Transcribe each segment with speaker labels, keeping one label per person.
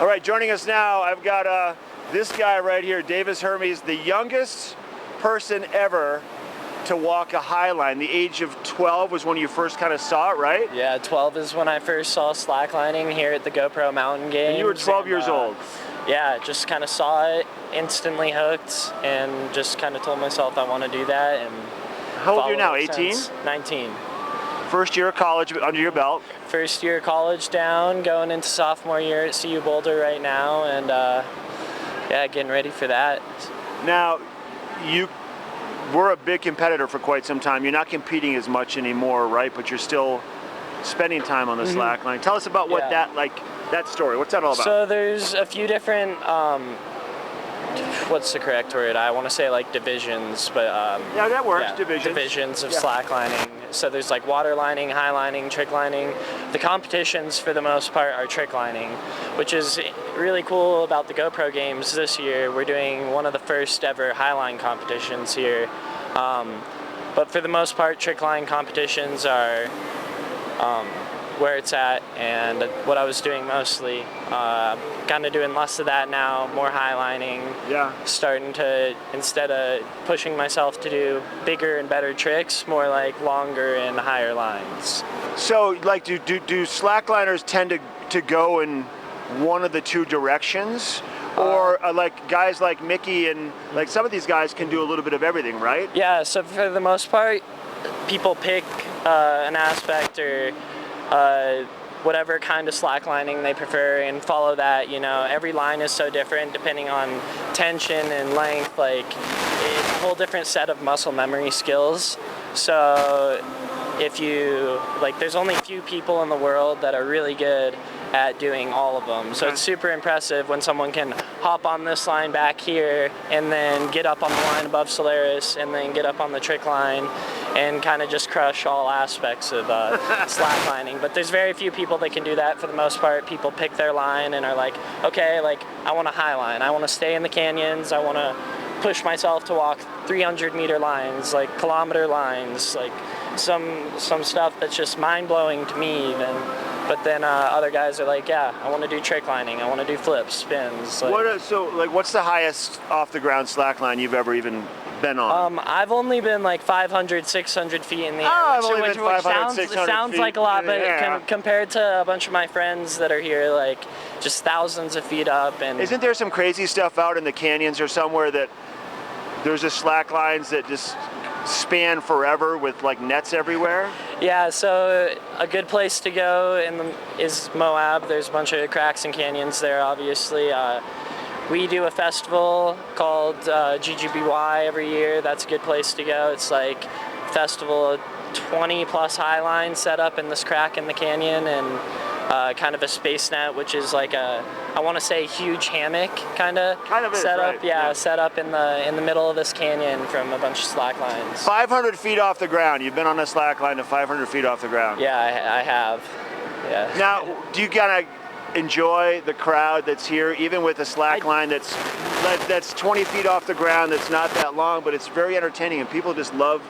Speaker 1: All right, joining us now, I've got this guy right here, Hermes, the youngest person ever to walk a high line. The age of 12 was when you first kind of saw it, right?
Speaker 2: Yeah, 12 is when I first saw slacklining here at the GoPro mountain games.
Speaker 1: And you were 12 years old.
Speaker 2: Yeah, just kind of saw it, instantly hooked, and just kind of told myself I want to do that. And
Speaker 1: how old are you now, 18?
Speaker 2: 19.
Speaker 1: First year of college under your belt.
Speaker 2: First year of college down, going into sophomore year at CU Boulder right now, and yeah, getting ready for that.
Speaker 1: Now, you were a big competitor for quite some time. You're not competing as much anymore, right? But you're still spending time on the slackline. Tell us about what that story. What's that all about?
Speaker 2: So there's a few different, what's the correct word? I want to say like divisions, but
Speaker 1: yeah, that works.
Speaker 2: Yeah, divisions of slacklining. So there's like water lining, high lining, trick lining. The competitions for the most part are trick lining, which is really cool about the GoPro games this year. We're doing one of the first ever high line competitions here. But for the most part, trick line competitions are where it's at, and what I was doing mostly. Kind of doing less of that now, more high lining.
Speaker 1: Yeah.
Speaker 2: Starting to, instead of pushing myself to do bigger and better tricks, more like longer and higher lines.
Speaker 1: So, like, do slackliners tend to go in one of the two directions? Or like guys like Mickey and like some of these guys can do a little bit of everything, right?
Speaker 2: Yeah, so for the most part, people pick an aspect or whatever kind of slacklining they prefer and follow that. You know, every line is so different depending on tension and length. Like, it's a whole different set of muscle memory skills. So if you, like, there's only a few people in the world that are really good at doing all of them. So it's super impressive when someone can hop on this line back here and then get up on the line above Solaris and then get up on the trick line and kind of just crush all aspects of slacklining. But there's very few people that can do that for the most part. People pick their line and are like, okay, like, I want a high line. I want to stay in the canyons. I want to push myself to walk 300-meter lines, like kilometer lines, like some stuff that's just mind-blowing to me even. But then other guys are like, yeah, I want to do trick lining. I want to do flips, spins. Like,
Speaker 1: what's the highest off-the-ground slackline you've ever even been on?
Speaker 2: I've only been like 500, 600 feet in the air.
Speaker 1: I've only been 500, 600
Speaker 2: sounds
Speaker 1: feet
Speaker 2: like a lot, but
Speaker 1: yeah.
Speaker 2: Compared to a bunch of my friends that are here, like just thousands of feet up. And
Speaker 1: isn't there some crazy stuff out in the canyons or somewhere that there's just slack lines that just span forever with like nets everywhere?
Speaker 2: Yeah, so a good place to go is Moab. There's a bunch of cracks and canyons there, obviously. We do a festival called GGBY every year. That's a good place to go. It's like a festival of 20 plus high lines set up in this crack in the canyon, and kind of a space net, which is like a, I want to say, huge hammock kind of set up.
Speaker 1: Right.
Speaker 2: Yeah, set up in the middle of this canyon from a bunch of slack lines.
Speaker 1: 500 feet off the ground. You've been on a slack line to 500 feet off the ground.
Speaker 2: Yeah, I have. Yeah.
Speaker 1: Now, do you kind of enjoy the crowd that's here, even with a slack line that's 20 feet off the ground, that's not that long, but it's very entertaining, and people just love.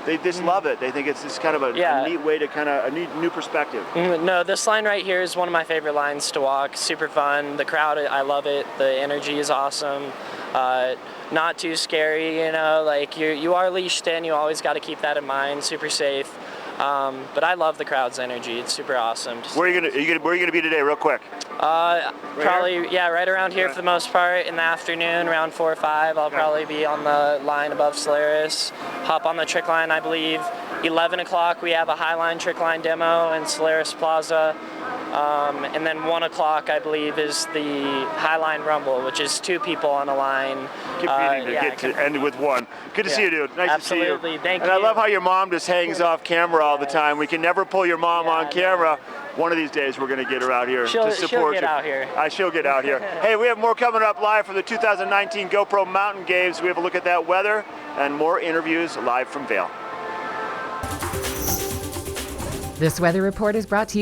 Speaker 1: They just love it. They think it's just kind of a neat way to a new perspective.
Speaker 2: No, this line right here is one of my favorite lines to walk. Super fun. The crowd, I love it. The energy is awesome. Not too scary, you know. Like you are leashed in. You always got to keep that in mind. Super safe. But I love the crowd's energy. It's super awesome.
Speaker 1: Where are you gonna be today, real quick?
Speaker 2: Probably right around here for the most part. In the afternoon, around 4 or 5, I'll probably be on the line above Solaris. Hop on the trick line, I believe. 11 o'clock, we have a high line trick line demo in Solaris Plaza. And then 1 o'clock, I believe, is the Highline Rumble, which is 2 people on a line.
Speaker 1: Competing to get to end with 1. Good to see you, dude. Nice
Speaker 2: Absolutely.
Speaker 1: to see you.
Speaker 2: Absolutely. Thank you.
Speaker 1: And I love how your mom just hangs off camera all the time. We can never pull your mom on camera. One of these days, we're going to get her out here to support you.
Speaker 2: She'll get out here.
Speaker 1: She'll get out here. Hey, we have more coming up live from the 2019 GoPro Mountain Games. We have a look at that weather and more interviews live from Vail.
Speaker 3: This weather report is brought to you